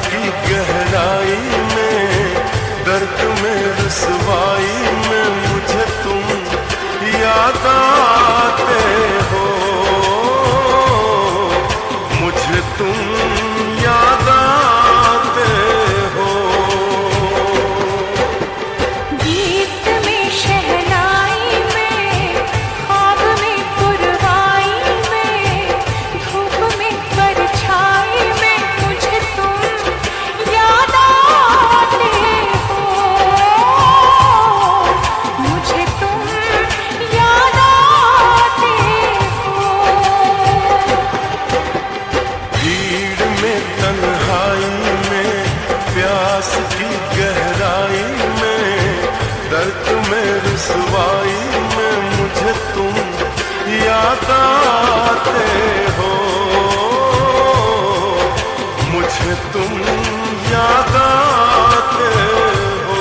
की गहराई में, दर्द में रुसवाई में मुझे तुम याद आते हो, मुझे तुम याद आते हो। गीत में शहनाई में, ख्वाब में पुरवाई में, धूप में परछाई में मुझे तुम याद आते हो, मुझे तुम याद आते हो। भीड़ में तन्हाई में, प्यास की गहराई में, दर्द में रुसवाई में मुझे तुम याद आते हो, मुझे तुम याद आते हो।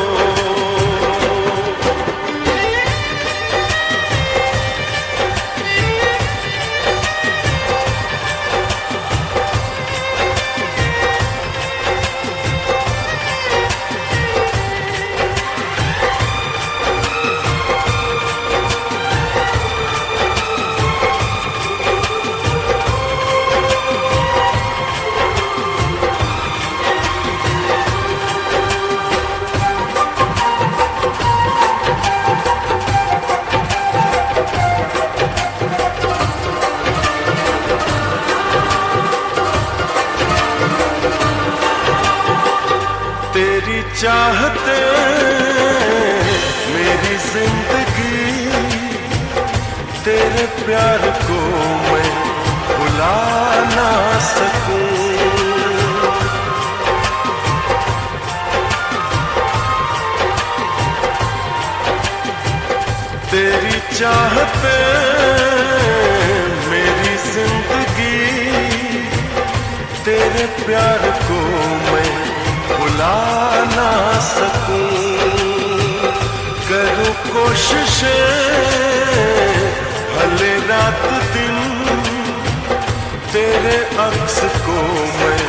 तेरी चाहते मेरी जिंदगी, तेरे प्यार को मैं भुला ना सकूं। तेरी चाहते मेरी जिंदगी, तेरे प्यार को मैं भुला ना सकूं। करूं कोशिशें भले रात दिन, तेरे अक्स को मैं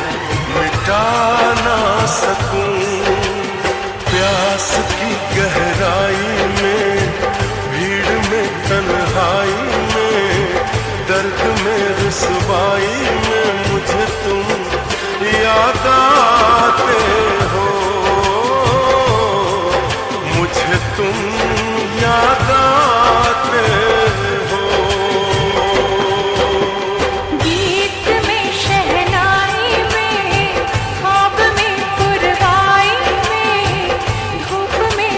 मिटा ना सकूं। प्यास की गहराई में, भीड़ में तन्हाई में, दर्द में रुसवाई में मुझे तुम याद आते हो, मुझे तुम याद आते हो। गीत में शहनाई में, ख्वाब में पुरवाई में, धूप में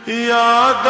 याद